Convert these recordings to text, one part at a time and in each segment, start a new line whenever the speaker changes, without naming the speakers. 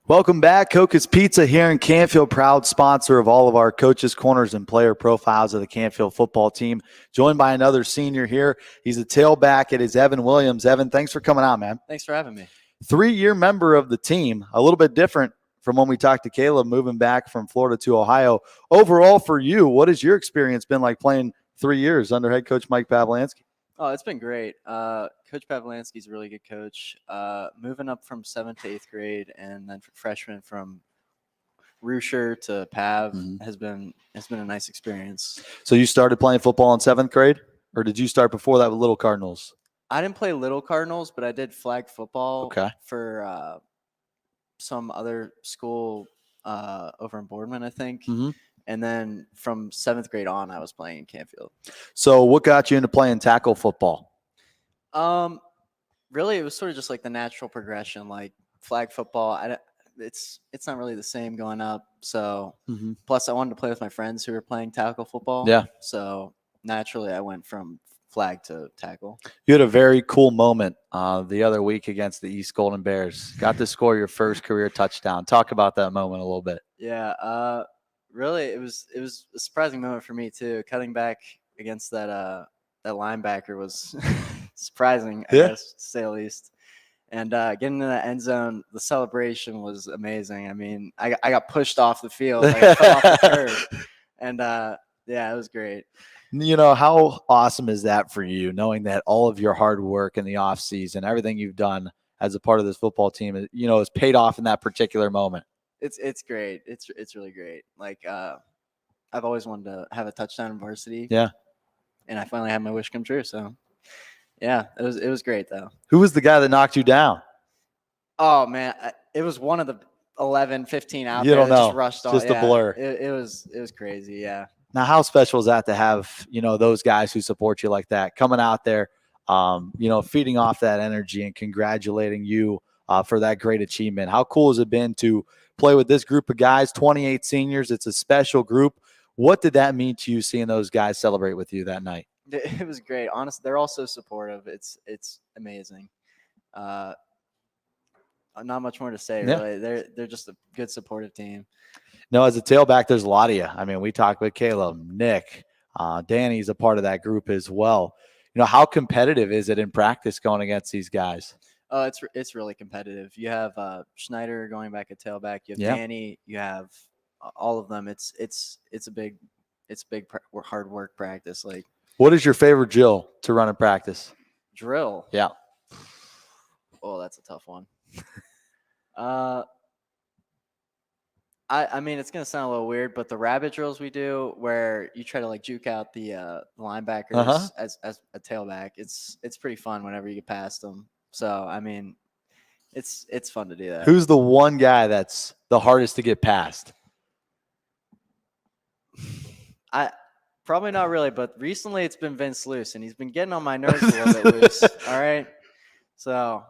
Welcome back. Coca's Pizza here in Canfield, proud sponsor of all of our coaches, corners, and player profiles of the Canfield football team. Joined by another senior here. He's a tailback. It is Evan Williams. Evan, thanks for coming on, man.
Thanks for having me.
3-year member of the team, a little bit different from when we talked to Caleb moving back from Florida to Ohio. Overall for you, what has your experience been like playing 3 years under head coach Mike Pavlansky?
Oh, it's been great. Coach Pavlansky's a really good coach. Moving up from 7th to 8th grade, and then freshman from Rusher to Pav has been a nice experience.
So you started playing football in 7th grade, or did you start before that with Little Cardinals?
I didn't play Little Cardinals, but I did flag football for some other school over in Boardman, I think.
Mm-hmm.
And then from 7th grade on, I was playing in Canfield.
So what got you into playing tackle football?
Really, it was sort of just like the natural progression, like flag football. It's not really the same going up. So plus I wanted to play with my friends who were playing tackle football.
Yeah.
So naturally I went from flag to tackle.
You had a very cool moment the other week against the East Golden Bears. Got to score your first career touchdown. Talk about that moment a little bit.
Yeah. Really, it was a surprising moment for me too. Cutting back against that linebacker was surprising, I guess, to say the least. And getting in the end zone, the celebration was amazing. I mean, I got pushed off the field, like I fell off the curb, and yeah, it was great.
You know, how awesome is that for you, knowing that all of your hard work in the offseason, everything you've done as a part of this football team, is paid off in that particular moment?
It's great. It's really great. Like I've always wanted to have a touchdown in varsity.
Yeah.
And I finally had my wish come true. So yeah, it was great though.
Who was the guy that knocked you down?
Oh man, it was one of the 11, 15 out
you
there
don't
that
know.
just rushed on.
Just a blur.
It was crazy. Yeah.
Now, how special is that to have, those guys who support you like that coming out there, feeding off that energy and congratulating you for that great achievement? How cool has it been to play with this group of guys, 28 seniors? It's a special group. What did that mean to you seeing those guys celebrate with you that night?
It was great. Honestly, they're all so supportive. It's amazing. Not much more to say, really. They're just a good supportive team.
No, as a tailback, there's a lot of you. I mean, we talked with Caleb, Nick, Danny's a part of that group as well. How competitive is it in practice going against these guys?
Oh, it's really competitive. You have Schneider going back at tailback. You have Danny. You have all of them. It's a big hard work practice. Like,
what is your favorite drill to run in practice?
Drill?
Yeah.
Oh, that's a tough one. I mean, it's gonna sound a little weird, but the rabbit drills we do, where you try to like juke out the linebackers as a tailback, it's pretty fun whenever you get past them. So I mean, it's fun to do that.
Who's the one guy that's the hardest to get past?
Probably not really, but recently it's been Vince Luce, and he's been getting on my nerves a little bit loose. All right, so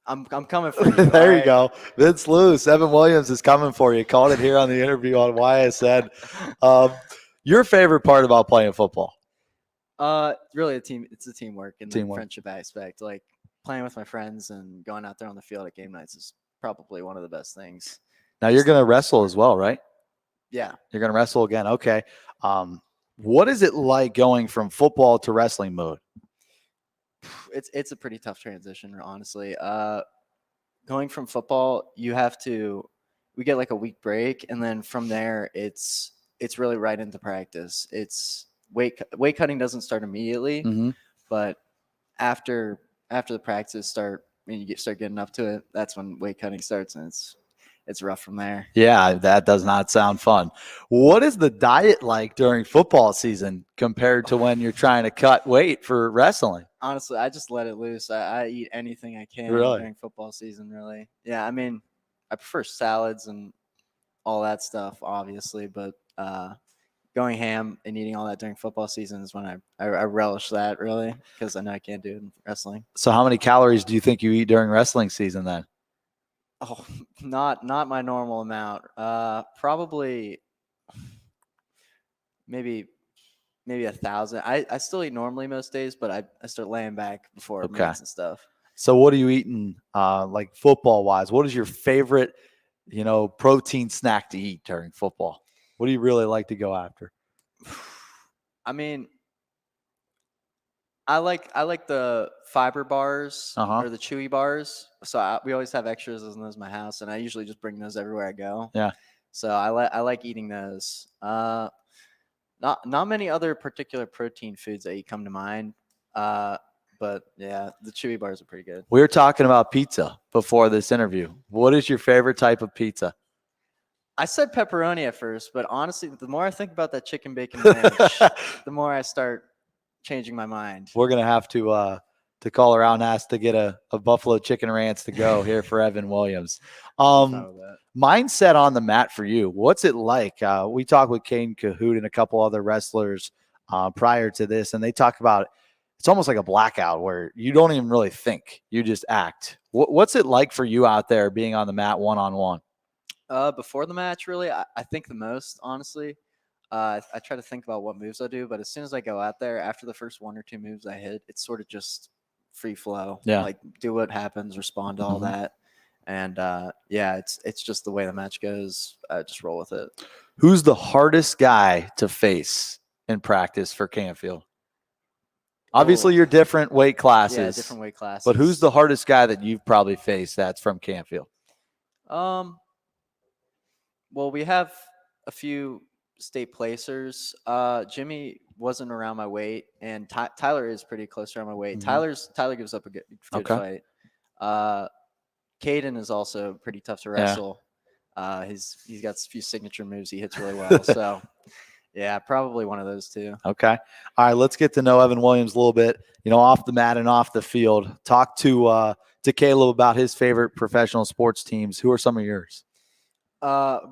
I'm coming for you.
There you go. Vince Luce, Evan Williams is coming for you. Called it here on the interview on why I said. Your favorite part about playing football?
Really it's the teamwork and the friendship aspect. Like playing with my friends and going out there on the field at game nights is probably one of the best things.
Now you're going to wrestle as well, right?
Yeah.
You're going to wrestle again. Okay. What is it like going from football to wrestling mode?
It's a pretty tough transition, honestly. Going from football, we get like a week break, and then from there it's really right into practice. It's weight cutting doesn't start immediately, but after the practices start and you start getting up to it, that's when weight cutting starts, and it's rough from there.
Yeah, that does not sound fun. What is the diet like during football season compared to when you're trying to cut weight for wrestling?
Honestly, I just let it loose. I eat anything I can during football season, really. Yeah, I mean, I prefer salads and all that stuff, obviously, but going ham and eating all that during football season is when I relish that, really, because I know I can't do it in wrestling.
So how many calories do you think you eat during wrestling season then?
Oh, not my normal amount. Probably maybe 1,000. I still eat normally most days, but I start laying back before meets and stuff.
So what are you eating, like football wise? What is your favorite, protein snack to eat during football? What do you really like to go after?
I mean, I like the fiber bars
Uh huh.
or the chewy bars. So we always have extras in those in my house, and I usually just bring those everywhere I go.
Yeah.
So I like eating those. Not many other particular protein foods that you come to mind. Uh, but yeah, the chewy bars are pretty good.
We were talking about pizza before this interview. What is your favorite type of pizza?
I said pepperoni at first, but honestly, the more I think about that chicken bacon ranch, the more I start changing my mind.
We're gonna have to call around and ask to get a buffalo chicken ranch to go here for Evan Williams.
I'd be fine
Um,
with that.
Mindset on the mat for you. What's it like? We talked with Caden Cahoot and a couple other wrestlers prior to this, and they talk about it's almost like a blackout where you don't even really think, you just act. What's it like for you out there being on the mat one on one?
Before the match, really, I think the most, honestly. I try to think about what moves I do, but as soon as I go out there, after the first one or two moves I hit, it's sort of just free flow.
Yeah.
Like do what happens, respond to all
Mhm.
that, and yeah, it's just the way the match goes. Just roll with it.
Who's the hardest guy to face in practice for Canfield? Obviously,
Oh,
you're different weight
yeah,
classes,
different weight classes.
but who's the hardest guy that you've probably faced that's from Canfield?
um? Well, we have a few state placers. Jimmy wasn't around my weight, and Tyler is pretty close around my weight.
Mhm.
Tyler gives up a good
Okay.
fight. Uh, Caden is also pretty tough to
Yeah.
wrestle. He's got a few signature moves he hits really well. So yeah, probably one of those two.
Okay. All right. Let's get to know Evan Williams a little bit. Off the mat and off the field. Talk to Caleb about his favorite professional sports teams. Who are some of yours?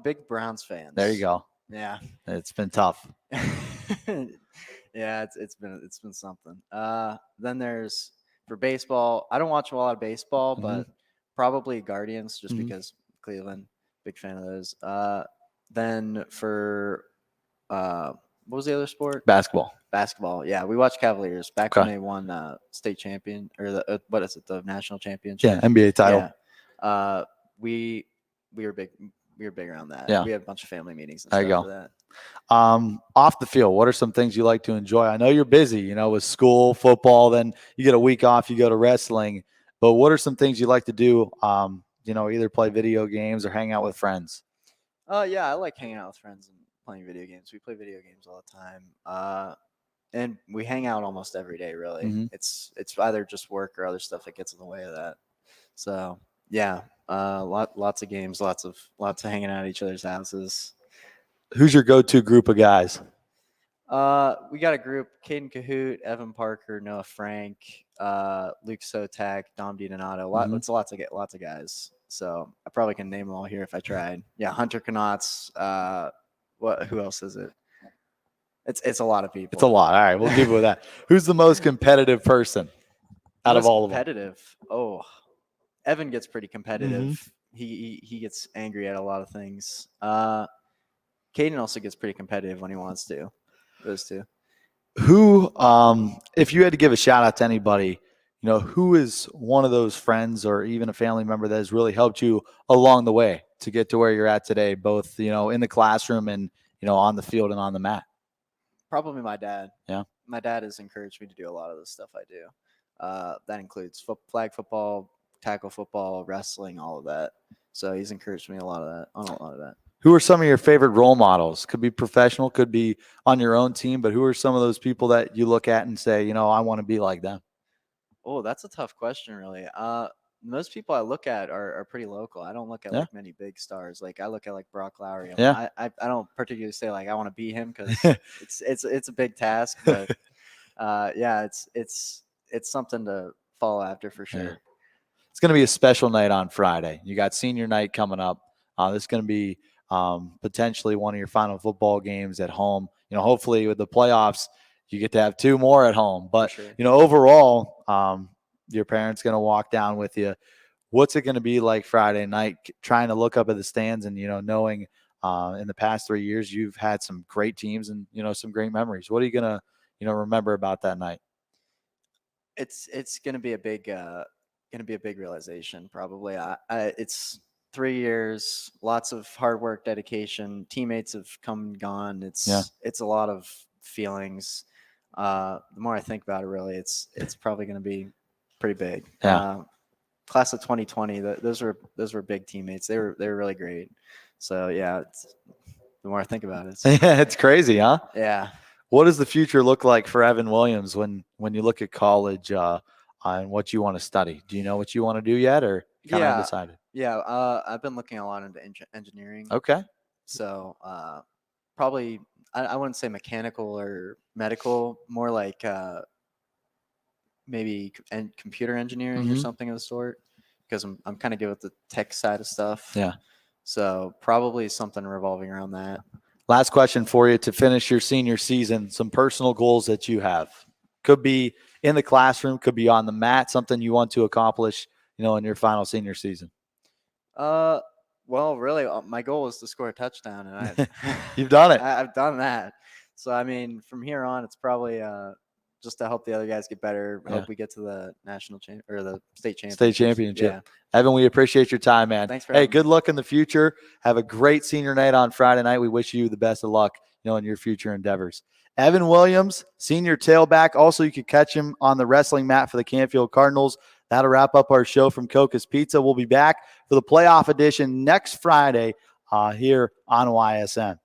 Big Browns fans.
There you go.
Yeah.
It's been tough.
Yeah, it's been something. Then there's for baseball. I don't watch a lot of baseball,
Mhm.
but probably Guardians just
Mhm.
because Cleveland, big fan of those. Then for what was the other sport?
Basketball.
Basketball. Yeah, we watched Cavaliers back when
Okay.
they won state champion or the what is it? The national
Yeah.
championship.
NBA title.
Yeah. We were big. We were big around that.
Yeah.
We had a bunch of family meetings and
There you
stuff
go.
for that.
Off the field, what are some things you like to enjoy? I know you're busy, with school, football, then you get a week off, you go to wrestling, but what are some things you like to do? Either play video games or hang out with friends.
Yeah, I like hanging out with friends and playing video games. We play video games all the time. And we hang out almost every day, really.
Mhm.
It's either just work or other stuff that gets in the way of that. So yeah, lots of games, lots of hanging out at each other's houses.
Who's your go-to group of guys?
We got a group: Caden Cahoot, Evan Parker, Noah Frank, Luke Sotak, Dom DiDonato.
Mhm.
It's lots of guys. So I probably can name them all here if I tried. Yeah, Hunter Knotts. Who else is it? It's a lot of people.
It's a lot. All right, we'll keep it with that. Who's the most competitive person out of
Most
all of them?
competitive. Oh, Evan gets pretty competitive.
Mhm.
He gets angry at a lot of things. Caden also gets pretty competitive when he wants to. Those two.
Who, if you had to give a shout out to anybody, who is one of those friends or even a family member that has really helped you along the way to get to where you're at today, both, in the classroom and, on the field and on the mat?
Probably my dad.
Yeah.
My dad has encouraged me to do a lot of the stuff I do. That includes flag football, tackle football, wrestling, all of that. So he's encouraged me on a lot of that.
Who are some of your favorite role models? Could be professional, could be on your own team, but who are some of those people that you look at and say, I want to be like them?
Oh, that's a tough question, really. Most people I look at are pretty local. I don't look at
Yeah.
like many big stars. Like I look at like Brock Lowry.
Yeah.
I don't particularly say like I want to be him because it's a big task. But yeah, it's something to follow after for sure.
Yeah. It's going to be a special night on Friday. You got senior night coming up. This is going to be potentially one of your final football games at home. Hopefully with the playoffs, you get to have two more at home. But,
sure.
Overall, your parents going to walk down with you. What's it going to be like Friday night, trying to look up at the stands and, knowing in the past 3 years you've had some great teams and, some great memories. What are you going to, remember about that night?
It's going to be a big going to be a big realization. Probably, it's 3 years, lots of hard work, dedication. Teammates have come and gone. It's a lot of feelings. The more I think about it, really, it's probably going to be pretty big.
Yeah.
Class of 2020, those were big teammates. They were really great. So yeah, the more I think about it,
It's crazy, huh?
yeah.
What does the future look like for Evan Williams when you look at college and what you want to study? Do you know what you want to do yet, or kind of
Yeah,
undecided?
yeah. I've been looking a lot into engineering.
Okay.
So probably I wouldn't say mechanical or medical, more like maybe computer engineering or
Mhm.
something of the sort, because I'm kind of good with the tech side of stuff.
Yeah.
So probably something revolving around that.
Last question for you to finish your senior season. Some personal goals that you have. Could be in the classroom, could be on the mat, something you want to accomplish, in your final senior season.
Well, really, my goal is to score a touchdown, and
You've done it.
I've done that. So I mean, from here on, it's probably just to help the other guys get better.
Yeah.
Hope we get to the national or the state championship.
State championship.
Yeah.
Evan, we appreciate your time, man.
Thanks for
Hey,
having
good
me.
luck in the future. Have a great senior night on Friday night. We wish you the best of luck, in your future endeavors. Evan Williams, senior tailback. Also, you can catch him on the wrestling mat for the Canfield Cardinals. That'll wrap up our show from Coca's Pizza. We'll be back for the playoff edition next Friday here on YSN.